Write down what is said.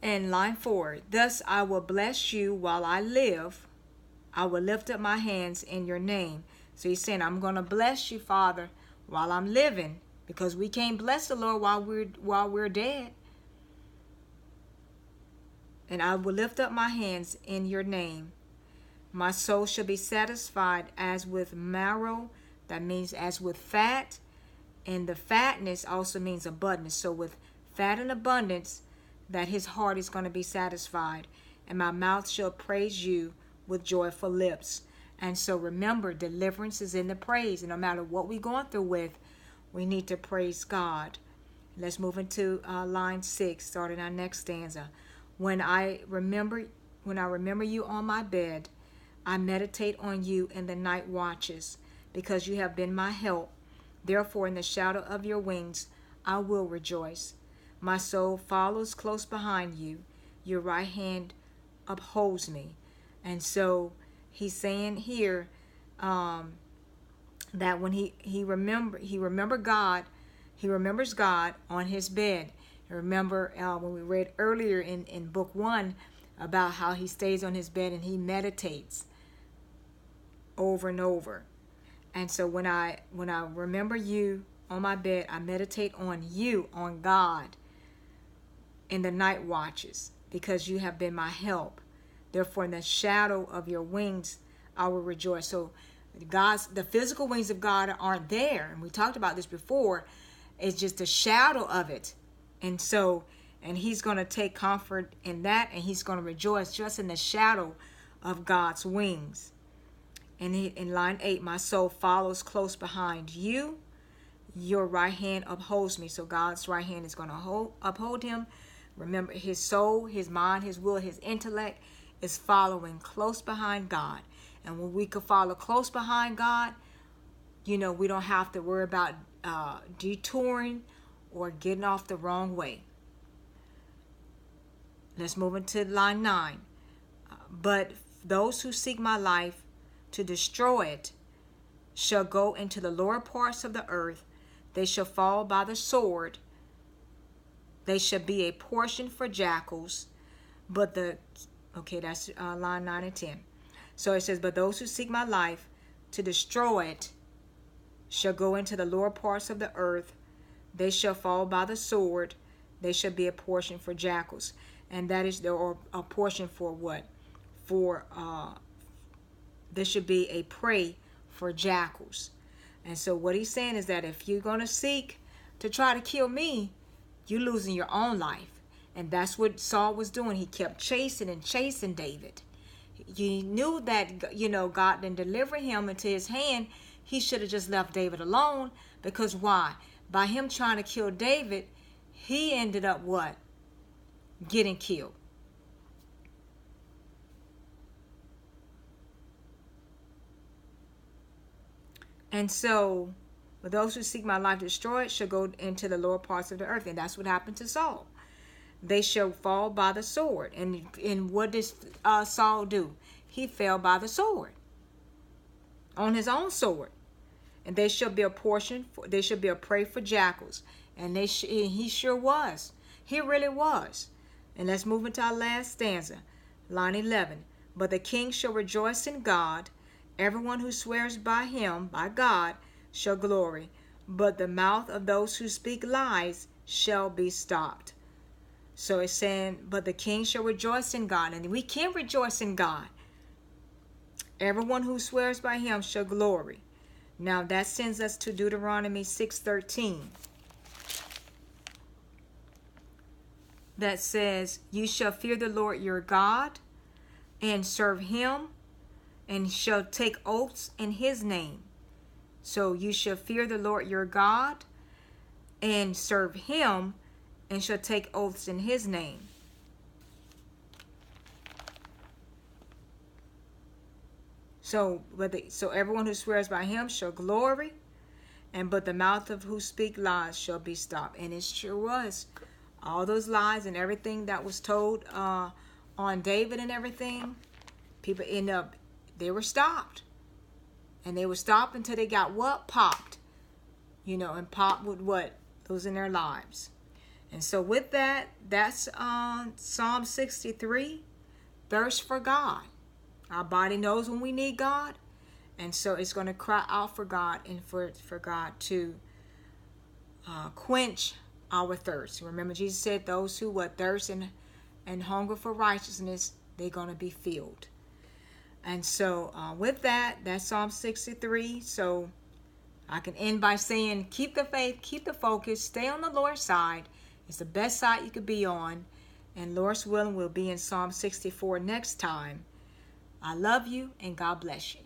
And line 4, thus I will bless you while I live. I will lift up my hands in your name. So he's saying, I'm going to bless you, Father, while I'm living, because we can't bless the Lord while we're dead. And I will lift up my hands in your name. My soul shall be satisfied as with marrow. That means as with fat. And the fatness also means abundance. So with fat and abundance, that his heart is going to be satisfied. And my mouth shall praise you with joyful lips. And so remember, deliverance is in the praise. And no matter what we're going through with, we need to praise God. Let's move into line 6, starting our next stanza. When I remember you on my bed, I meditate on you in the night watches, because you have been my help. Therefore, in the shadow of your wings, I will rejoice. My soul follows close behind you. Your right hand upholds me. And so he's saying here that when he remembers God on his bed. Remember when we read earlier in book 1 about how he stays on his bed and he meditates over and over. And so when I remember you on my bed, I meditate on you, on God, in the night watches, because you have been my help. Therefore, in the shadow of your wings, I will rejoice. So the physical wings of God aren't there. And we talked about this before. It's just a shadow of it. And so, and he's going to take comfort in that, and he's going to rejoice just in the shadow of God's wings. And in line 8, my soul follows close behind you. Your right hand upholds me. So God's right hand is going to uphold him. Remember, his soul, his mind, his will, his intellect is following close behind God. And when we can follow close behind God, we don't have to worry about detouring or getting off the wrong way. Let's move into line 9. But those who seek my life to destroy it shall go into the lower parts of the earth. They shall fall by the sword. They shall be a portion for jackals. That's line 9 and 10. So it says, but those who seek my life to destroy it shall go into the lower parts of the earth. They shall fall by the sword. They shall be a portion for jackals. And that is a portion for what? There should be a prey for jackals. And so what he's saying is that if you're going to seek to try to kill me, you're losing your own life. And that's what Saul was doing. He kept chasing David. He knew that, God didn't deliver him into his hand. He should have just left David alone. Because why? By him trying to kill David, he ended up what? Getting killed. And so, but those who seek my life destroyed shall go into the lower parts of the earth. And that's what happened to Saul. They shall fall by the sword. And what did Saul do? He fell by the sword. On his own sword. And they shall be a portion, they shall be a prey for jackals. And he sure was. He really was. And let's move into our last stanza. Line 11. But the king shall rejoice in God. Everyone who swears by him, by God, shall glory. But the mouth of those who speak lies shall be stopped. So it's saying, but the king shall rejoice in God. And we can rejoice in God. Everyone who swears by him shall glory. Now that sends us to Deuteronomy 6:13. That says, you shall fear the Lord your God and serve him, and shall take oaths in his name. So you shall fear the Lord your God and serve him, and shall take oaths in his name. So everyone who swears by him shall glory, but the mouth of who speak lies shall be stopped. And it sure was. All those lies and everything that was told on David and everything, people they were stopped. And they were stopped until they got what? Popped. And popped with what? Those in their lives. And so with that, that's Psalm 63, thirst for God. Our body knows when we need God, and so it's going to cry out for God and for God to quench our thirst. Remember, Jesus said, those who thirst and hunger for righteousness, they're going to be filled. And so with that, that's Psalm 63. So I can end by saying, keep the faith, keep the focus, stay on the Lord's side. It's the best side you could be on. And Lord's willing, we'll be in Psalm 64 next time. I love you, and God bless you.